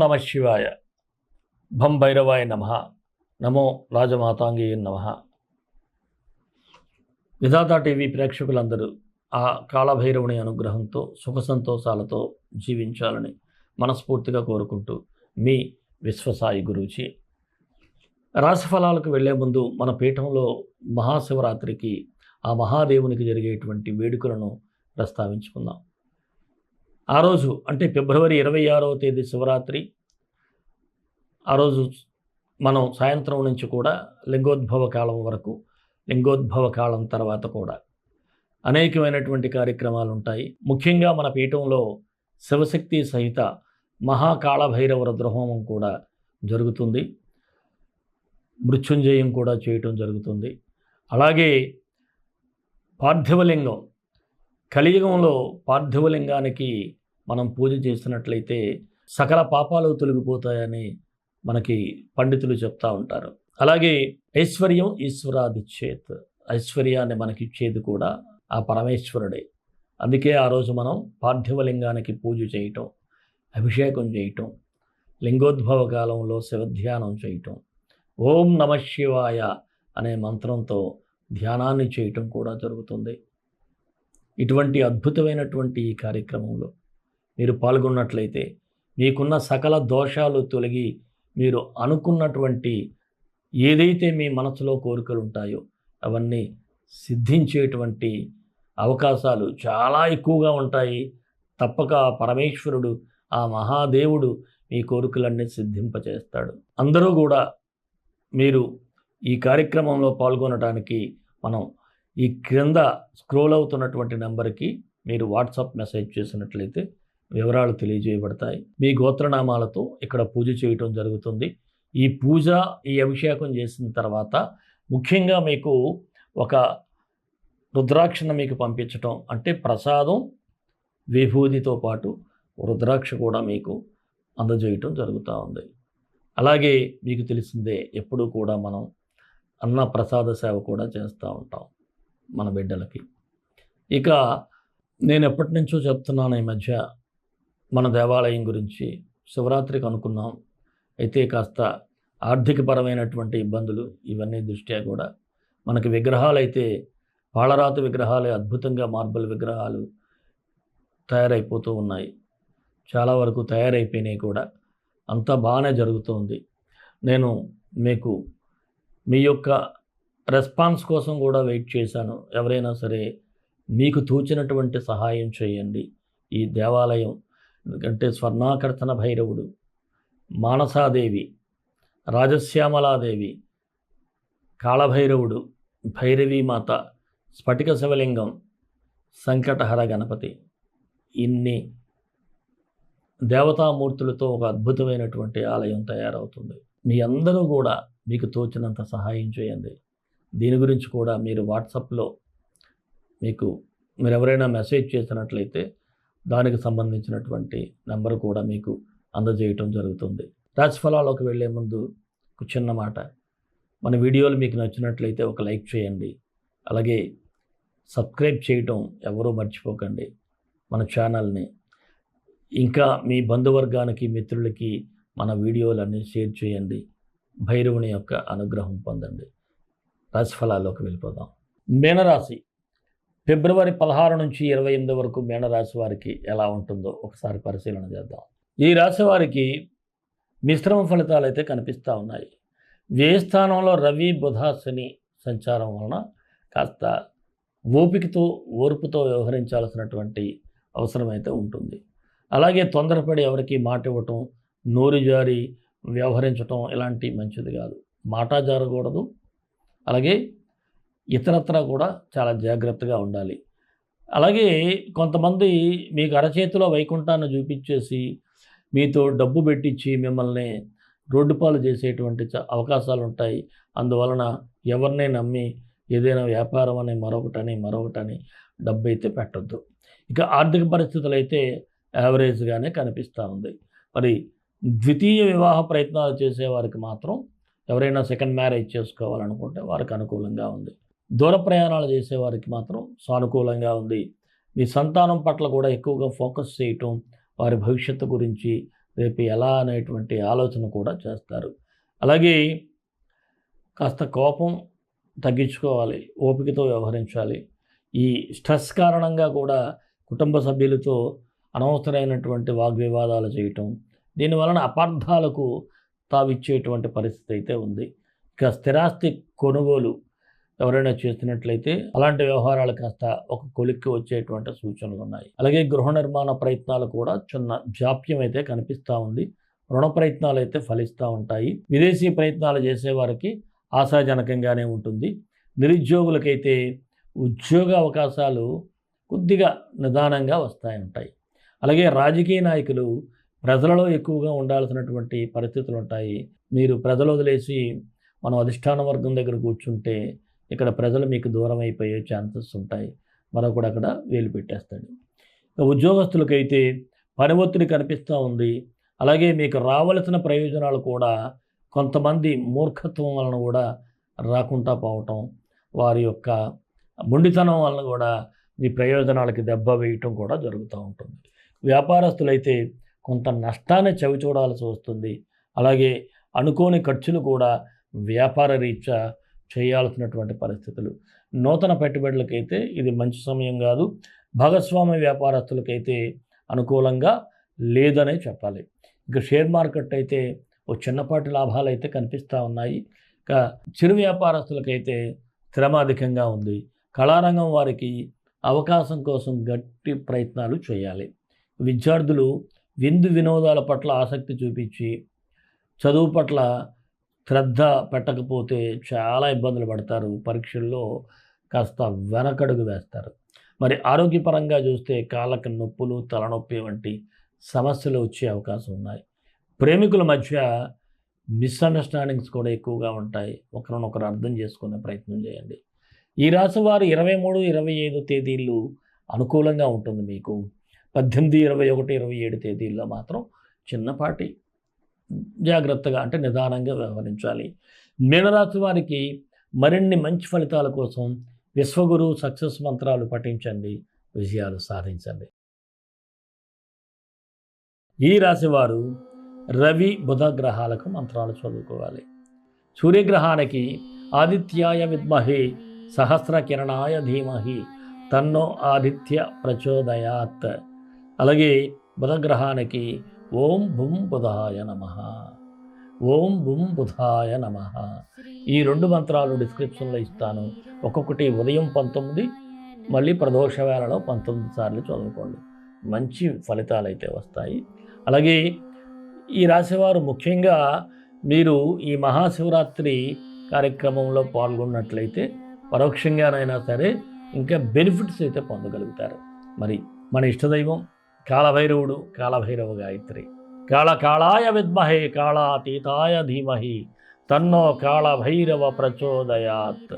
నమ శివాయ. భం భైరవాయ నమ. నమో రాజమాతాంగీయ నమ. విధాత టీవీ ప్రేక్షకులందరూ ఆ కాళభైరవుని అనుగ్రహంతో సుఖ సంతోషాలతో జీవించాలని మనస్ఫూర్తిగా కోరుకుంటూ మీ విశ్వసాయి గురూజీ. రాశిఫలాలకు వెళ్లే ముందు మన పీఠంలో మహాశివరాత్రికి ఆ మహాదేవునికి జరిగేటువంటి వేడుకలను ప్రస్తావించుకుందాం. ఆ రోజు అంటే ఫిబ్రవరి 26వ తేదీ శివరాత్రి. ఆ రోజు మనం సాయంత్రం నుంచి కూడా లింగోద్భవ కాలం వరకు, లింగోద్భవ కాలం తర్వాత కూడా అనేకమైనటువంటి కార్యక్రమాలు ఉంటాయి. ముఖ్యంగా మన పీఠంలో శివశక్తి సహిత మహాకాళభైరవ రుద్రహోమం కూడా జరుగుతుంది. మృత్యుంజయం కూడా చేయటం జరుగుతుంది. అలాగే పార్థివలింగం, కలియుగంలో పార్థివలింగానికి మనం పూజ చేసినట్లయితే సకల పాపాలు తొలగిపోతాయని మనకి పండితులు చెప్తా ఉంటారు. అలాగే ఐశ్వర్యం ఈశ్వరాదిచ్చేత్, ఐశ్వర్యాన్ని మనకిచ్చేది కూడా ఆ పరమేశ్వరుడే. అందుకే ఆ రోజు మనం పార్థివలింగానికి పూజ చేయటం, అభిషేకం చేయటం, లింగోద్భవ కాలంలో శివధ్యానం చేయటం, ఓం నమ శివాయ అనే మంత్రంతో ధ్యానాన్ని చేయటం కూడా జరుగుతుంది. ఇటువంటి అద్భుతమైనటువంటి ఈ కార్యక్రమంలో మీరు పాల్గొన్నట్లయితే మీకున్న సకల దోషాలు తొలగి మీరు అనుకున్నటువంటి ఏదైతే మీ మనసులో కోరికలు ఉంటాయో అవన్నీ సిద్ధించేటువంటి అవకాశాలు చాలా ఎక్కువగా ఉంటాయి. తప్పక పరమేశ్వరుడు, ఆ మహాదేవుడు మీ కోరికలన్నీ సిద్ధింపచేస్తాడు. అందరూ కూడా మీరు ఈ కార్యక్రమంలో పాల్గొనడానికి మనం ఈ క్రింద స్క్రోల్ అవుతున్నటువంటి నెంబర్కి మీరు వాట్సాప్ మెసేజ్ చేసినట్లయితే వివరాలు తెలియజేయబడతాయి. మీ గోత్రనామాలతో ఇక్కడ పూజ చేయటం జరుగుతుంది. ఈ పూజ, ఈ అభిషేకం చేసిన తర్వాత ముఖ్యంగా మీకు ఒక రుద్రాక్షను మీకు పంపించటం, అంటే ప్రసాదం విభూతితో పాటు రుద్రాక్ష కూడా మీకు అందజేయటం జరుగుతూ ఉంది. అలాగే మీకు తెలిసిందే, ఎప్పుడూ కూడా మనం అన్న ప్రసాద సేవ కూడా చేస్తూ ఉంటాం మన బిడ్డలకి. ఇక నేను ఎప్పటి నుంచో చెప్తున్నాను, ఈ మధ్య మన దేవాలయం గురించి శివరాత్రికి అనుకున్నాం. అయితే కాస్త ఆర్థికపరమైనటువంటి ఇబ్బందులు ఇవన్నీ దృష్ట్యా కూడా మనకి విగ్రహాలు అయితే పాలరాతి విగ్రహాలే అద్భుతంగా మార్బల్ విగ్రహాలు తయారైపోతూ ఉన్నాయి. చాలా వరకు తయారైపోయినాయి కూడా. అంతా బాగానే జరుగుతుంది. నేను మీకు మీ యొక్క రెస్పాన్స్ కోసం కూడా వెయిట్ చేశాను. ఎవరైనా సరే మీకు తోచినటువంటి సహాయం చేయండి. ఈ దేవాలయం ఎందుకంటే స్వర్ణాకర్తన భైరవుడు, మానసాదేవి, రాజశ్యామలాదేవి, కాళభైరవుడు, భైరవీమాత, స్ఫటిక శివలింగం, సంకటహర గణపతి, ఇన్ని దేవతామూర్తులతో ఒక అద్భుతమైనటువంటి ఆలయం తయారవుతుంది. మీ అందరూ కూడా మీకు తోచినంత సహాయం చేయండి. దీని గురించి కూడా మీరు వాట్సాప్లో మీరు ఎవరైనా మెసేజ్ చేసినట్లయితే దానికి సంబంధించినటువంటి నెంబర్ కూడా మీకు అందజేయటం జరుగుతుంది. రాశిఫలాల్లోకి వెళ్ళే ముందు ఒక చిన్న మాట, మన వీడియోలు మీకు నచ్చినట్లయితే ఒక లైక్ చేయండి. అలాగే సబ్స్క్రైబ్ చేయటం ఎవరూ మర్చిపోకండి మన ఛానల్ని. ఇంకా మీ బంధువర్గానికి, మిత్రులకి మన వీడియోలన్నీ షేర్ చేయండి. భైరవుని యొక్క అనుగ్రహం పొందండి. రాశిఫలాల్లోకి వెళ్ళిపోదాం. మీనరాశి, ఫిబ్రవరి 16 నుంచి 28 వరకు మీనరాశి వారికి ఎలా ఉంటుందో ఒకసారి పరిశీలన చేద్దాం. ఈ రాశి వారికి మిశ్రమ ఫలితాలు అయితే కనిపిస్తూ ఉన్నాయి. వ్యయ స్థానంలో రవి, బుధ, శని సంచారం వలన కాస్త ఓపికతో, ఓర్పుతో వ్యవహరించాల్సినటువంటి అవసరం అయితే ఉంటుంది. అలాగే తొందరపడి ఎవరికి మాట ఇవ్వటం, నోరు జారి వ్యవహరించటం ఇలాంటి మంచిది కాదు. మాట జారకూడదు. అలాగే ఇతరత్రా కూడా చాలా జాగ్రత్తగా ఉండాలి. అలాగే కొంతమంది మీకు అరచేతిలో వైకుంఠాన్ని చూపించేసి మీతో డబ్బు పెట్టించి మిమ్మల్ని రోడ్డు పాలు చేసేటువంటి అవకాశాలు ఉంటాయి. అందువలన ఎవరినే నమ్మి ఏదైనా వ్యాపారం అని మరొకటని డబ్బు అయితే పెట్టద్దు. ఇక ఆర్థిక పరిస్థితులు అయితే యావరేజ్గానే కనిపిస్తూ ఉంది. మరి ద్వితీయ వివాహ ప్రయత్నాలు చేసేవారికి మాత్రం, ఎవరైనా సెకండ్ మ్యారేజ్ చేసుకోవాలనుకుంటే వారికి అనుకూలంగా ఉంది. దూర ప్రయాణాలు చేసేవారికి మాత్రం సానుకూలంగా ఉంది. మీ సంతానం పట్ల కూడా ఎక్కువగా ఫోకస్ చేయటం, వారి భవిష్యత్తు గురించి రేపు ఎలా అనేటువంటి ఆలోచన కూడా చేస్తారు. అలాగే కాస్త కోపం తగ్గించుకోవాలి, ఓపికతో వ్యవహరించాలి. ఈ స్ట్రెస్ కారణంగా కూడా కుటుంబ సభ్యులతో అనవసరమైనటువంటి వాగ్వివాదాలు చేయటం, దీనివలన అపార్థాలకు తావిచ్చేటువంటి పరిస్థితి అయితే ఉంది. ఇక స్థిరాస్తి కొనుగోలు ఎవరైనా చేస్తున్నట్లయితే అలాంటి వ్యవహారాలు కాస్త ఒక కొలిక్కి వచ్చేటువంటి సూచనలు ఉన్నాయి. అలాగే గృహ నిర్మాణ ప్రయత్నాలు కూడా చిన్న జాప్యం అయితే కనిపిస్తూ ఉంది. రుణ ప్రయత్నాలు అయితే ఫలిస్తూ ఉంటాయి. విదేశీ ప్రయత్నాలు చేసేవారికి ఆశాజనకంగానే ఉంటుంది. నిరుద్యోగులకైతే ఉద్యోగ అవకాశాలు కొద్దిగా నిదానంగా ఉంటాయి. అలాగే రాజకీయ నాయకులు ప్రజలలో ఎక్కువగా ఉండాల్సినటువంటి పరిస్థితులు ఉంటాయి. మీరు ప్రజలు వదిలేసి మనం అధిష్టాన వర్గం దగ్గర కూర్చుంటే ఇక్కడ ప్రజలు మీకు దూరం అయిపోయే ఛాన్సెస్ ఉంటాయి. మరొకడు అక్కడ వేలు పెట్టేస్తాడు. ఉద్యోగస్తులకైతే పని ఒత్తిడి కనిపిస్తూ ఉంది. అలాగే మీకు రావలసిన ప్రయోజనాలు కూడా కొంతమంది మూర్ఖత్వం వలన కూడా రాకుండా పోవటం, వారి యొక్క మొండితనం వలన కూడా మీ ప్రయోజనాలకి దెబ్బ వేయటం కూడా జరుగుతూ ఉంటుంది. వ్యాపారస్తులైతే కొంత నష్టాన్ని చవిచూడాల్సి వస్తుంది. అలాగే అనుకోని ఖర్చులు కూడా వ్యాపార రీత్యా చేయాల్సినటువంటి పరిస్థితులు. నూతన పెట్టుబడులకైతే ఇది మంచి సమయం కాదు. భాగస్వామ్య వ్యాపారస్తులకైతే అనుకూలంగా లేదనే చెప్పాలి. ఇక షేర్ మార్కెట్ అయితే ఓ చిన్నపాటి లాభాలు అయితే కనిపిస్తూ ఉన్నాయి. ఇక చిరు వ్యాపారస్తులకైతే శ్రమ అధికంగా ఉంది. కళారంగం వారికి అవకాశం కోసం గట్టి ప్రయత్నాలు చేయాలి. విద్యార్థులు విందు వినోదాల పట్ల ఆసక్తి చూపించి చదువు పట్ల శ్రద్ధ పెట్టకపోతే చాలా ఇబ్బందులు పడతారు. పరీక్షల్లో కాస్త వెనకడుగు వేస్తారు. మరి ఆరోగ్యపరంగా చూస్తే కాళ్ళకి నొప్పులు, తలనొప్పి వంటి సమస్యలు వచ్చే అవకాశం ఉన్నాయి. ప్రేమికుల మధ్య మిస్అండర్స్టాండింగ్స్ కూడా ఎక్కువగా ఉంటాయి. ఒకరినొకరు అర్థం చేసుకునే ప్రయత్నం చేయండి. ఈ రాశి వారు 23, 25 తేదీలు అనుకూలంగా ఉంటుంది మీకు. 18, 21, 27 తేదీల్లో మాత్రం చిన్నపాటి జాగ్రత్తగా అంటే నిదానంగా వ్యవహరించాలి. మీనరాశి వారికి మరిన్ని మంచి ఫలితాల కోసం విశ్వగురు సక్సెస్ మంత్రాలు పఠించండి, విజయాలు సాధించండి. ఈ రాశివారు రవి బుధ గ్రహాలకు మంత్రాలు చదువుకోవాలి. సూర్యగ్రహానికి ఆదిత్యాయ విద్మహే సహస్ర కిరణాయ ధీమహి తన్నో ఆదిత్య ప్రచోదయాత్. అలాగే బుధగ్రహానికి ఓం భుం బుధాయ నమః, ఓం భుం బుధాయ నమః. ఈ 2 మంత్రాలు డిస్క్రిప్షన్లో ఇస్తాను. ఒక్కొక్కటి ఉదయం 19, మళ్ళీ ప్రదోష వేళలో 19 సార్లు చదువుకోండి. మంచి ఫలితాలు అయితే వస్తాయి. అలాగే ఈ రాశివారు ముఖ్యంగా మీరు ఈ మహాశివరాత్రి కార్యక్రమంలో పాల్గొన్నట్లయితే పరోక్షంగానైనా సరే ఇంకా బెనిఫిట్స్ అయితే పొందగలుగుతారు. మరి మన ఇష్టదైవం కాళభైరవుడు, కాళభైరవ గాయత్రి. కాళాయ విద్మహే కాళాతీతాయ ధీమహి తన్నో కాళభైరవ ప్రచోదయాత్.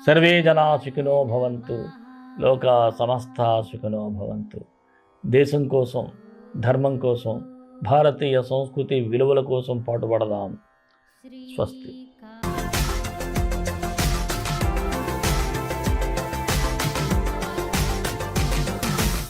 సర్వే జనా సుఖినో భవంతు, లోకా సమస్తా సుఖినో భవంతు. దేశం కోసం, ధర్మం కోసం, భారతీయ సంస్కృతి విలువల కోసం పాటుపడదాం. స్వస్తి.